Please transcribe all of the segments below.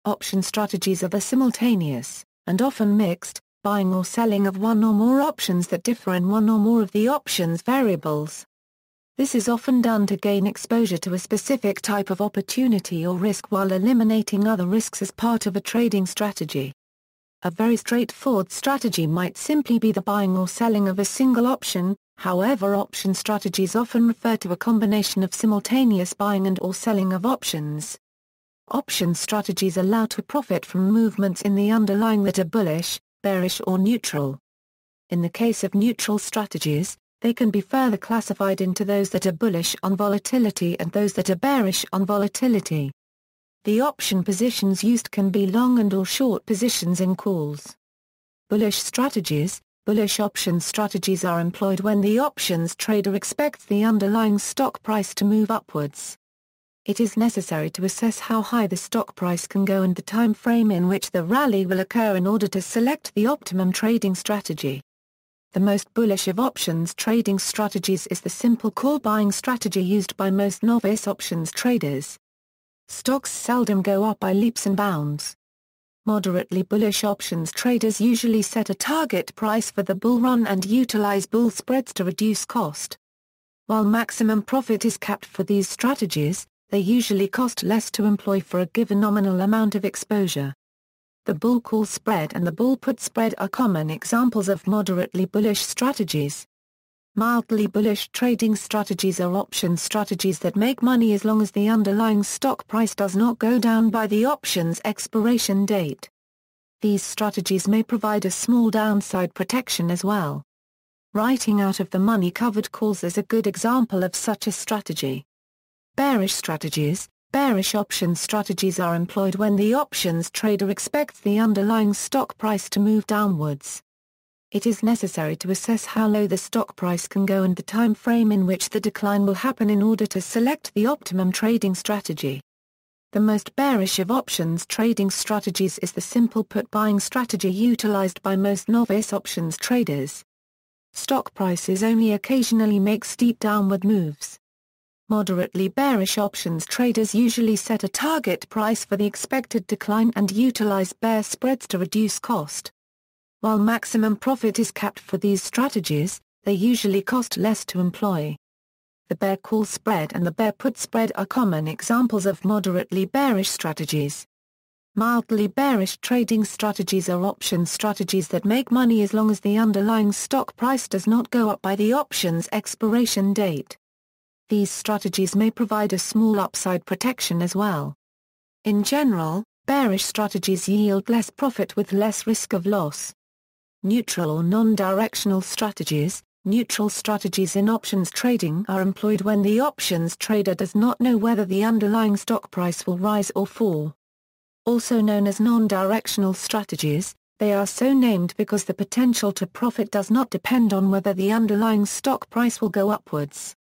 Option strategies are the simultaneous, and often mixed, buying or selling of one or more options that differ in one or more of the options variables. This is often done to gain exposure to a specific type of opportunity or risk while eliminating other risks as part of a trading strategy. A very straightforward strategy might simply be the buying or selling of a single option. However, option strategies often refer to a combination of simultaneous buying and or selling of options. Option strategies allow to profit from movements in the underlying that are bullish, bearish or neutral. In the case of neutral strategies, they can be further classified into those that are bullish on volatility and those that are bearish on volatility. The option positions used can be long and or short positions in calls. Bullish strategies. Bullish option strategies are employed when the options trader expects the underlying stock price to move upwards. It is necessary to assess how high the stock price can go and the time frame in which the rally will occur in order to select the optimum trading strategy. The most bullish of options trading strategies is the simple call buying strategy used by most novice options traders. Stocks seldom go up by leaps and bounds. Moderately bullish options traders usually set a target price for the bull run and utilize bull spreads to reduce cost. While maximum profit is capped for these strategies, they usually cost less to employ for a given nominal amount of exposure. The bull call spread and the bull put spread are common examples of moderately bullish strategies. Mildly bullish trading strategies are option strategies that make money as long as the underlying stock price does not go down by the option's expiration date. These strategies may provide a small downside protection as well. Writing out of the money covered calls is a good example of such a strategy. Bearish strategies. Bearish option strategies are employed when the options trader expects the underlying stock price to move downwards. It is necessary to assess how low the stock price can go and the time frame in which the decline will happen in order to select the optimum trading strategy. The most bearish of options trading strategies is the simple put buying strategy utilized by most novice options traders. Stock prices only occasionally make steep downward moves. Moderately bearish options traders usually set a target price for the expected decline and utilize bear spreads to reduce cost. While maximum profit is capped for these strategies, they usually cost less to employ. The bear call spread and the bear put spread are common examples of moderately bearish strategies. Mildly bearish trading strategies are option strategies that make money as long as the underlying stock price does not go up by the option's expiration date. These strategies may provide a small upside protection as well. In general, bearish strategies yield less profit with less risk of loss. Neutral or non-directional strategies. Neutral strategies in options trading are employed when the options trader does not know whether the underlying stock price will rise or fall. Also known as non-directional strategies, they are so named because the potential to profit does not depend on whether the underlying stock price will go upwards.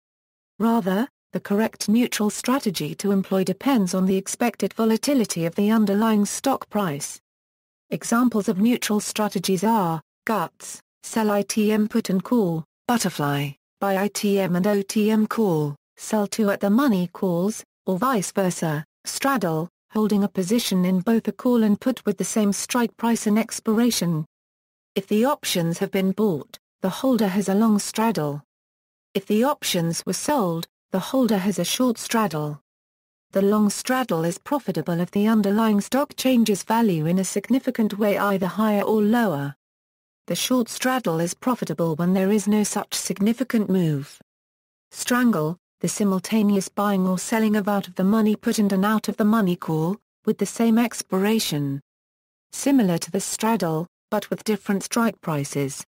Rather, the correct neutral strategy to employ depends on the expected volatility of the underlying stock price. Examples of neutral strategies are guts, sell ITM put and call, butterfly, buy ITM and OTM call, sell to at the money calls, or vice versa, straddle, holding a position in both a call and put with the same strike price and expiration. If the options have been bought, the holder has a long straddle. If the options were sold, the holder has a short straddle. The long straddle is profitable if the underlying stock changes value in a significant way, either higher or lower. The short straddle is profitable when there is no such significant move. Strangle, the simultaneous buying or selling of out of the money put and an out of the money call, with the same expiration. Similar to the straddle, but with different strike prices.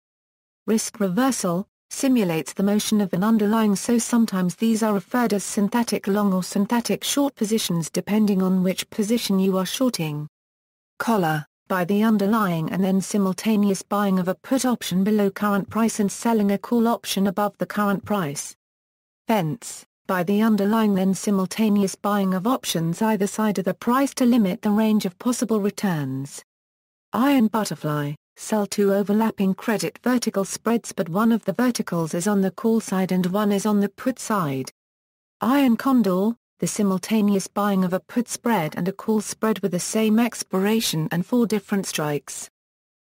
Risk reversal, simulates the motion of an underlying, so sometimes these are referred as synthetic long or synthetic short positions depending on which position you are shorting. Collar, buy the underlying and then simultaneous buying of a put option below current price and selling a call option above the current price. Fence, buy the underlying then simultaneous buying of options either side of the price to limit the range of possible returns. Iron butterfly, sell two overlapping credit vertical spreads but one of the verticals is on the call side and one is on the put side. Iron condor, the simultaneous buying of a put spread and a call spread with the same expiration and 4 different strikes.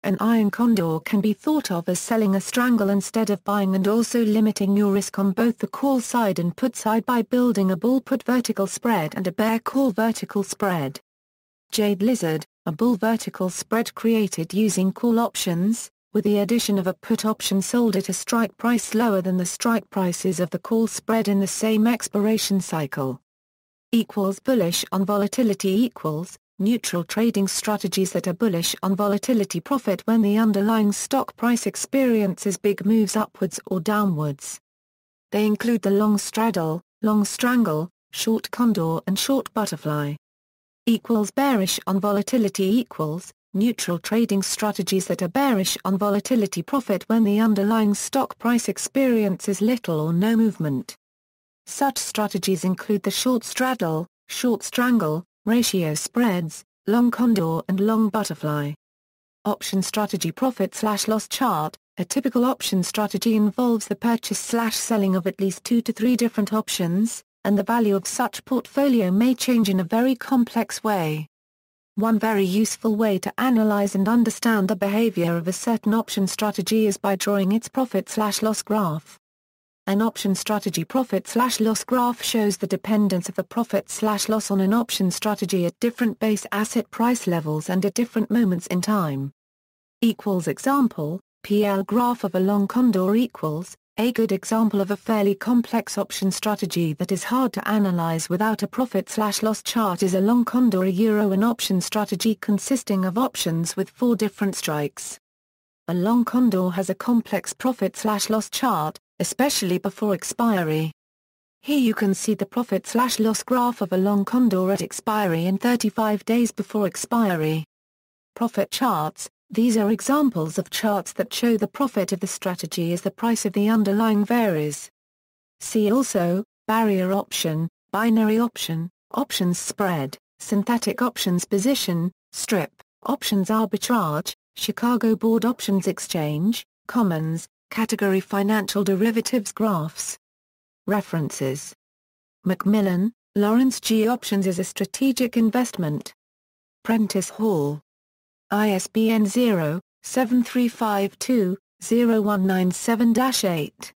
An iron condor can be thought of as selling a strangle instead of buying, and also limiting your risk on both the call side and put side by building a bull put vertical spread and a bear call vertical spread. Jade lizard, a bull vertical spread created using call options, with the addition of a put option sold at a strike price lower than the strike prices of the call spread in the same expiration cycle. Bullish on volatility neutral trading strategies that are bullish on volatility profit when the underlying stock price experiences big moves upwards or downwards. They include the long straddle, long strangle, short condor and short butterfly. Bearish on volatility neutral trading strategies that are bearish on volatility profit when the underlying stock price experiences little or no movement. Such strategies include the short straddle, short strangle, ratio spreads, long condor and long butterfly. Option strategy profit/loss chart. A typical option strategy involves the purchase/selling of at least 2 to 3 different options, and the value of such portfolio may change in a very complex way. One very useful way to analyze and understand the behavior of a certain option strategy is by drawing its profit/loss graph. An option strategy profit/loss graph shows the dependence of the profit/loss on an option strategy at different base asset price levels and at different moments in time. Example, PL graph of a long condor equals. A good example of a fairly complex option strategy that is hard to analyze without a profit/loss chart is a long condor an option strategy consisting of options with 4 different strikes. A long condor has a complex profit/loss chart, especially before expiry. Here you can see the profit/loss graph of a long condor at expiry and 35 days before expiry. Profit charts. These are examples of charts that show the profit of the strategy as the price of the underlying varies. See also, barrier option, binary option, options spread, synthetic options position, strip, options arbitrage, Chicago Board Options Exchange, Commons, category financial derivatives graphs. References. Macmillan, Lawrence G. Options as a Strategic Investment. Prentice Hall. ISBN 0-7352-0197-8.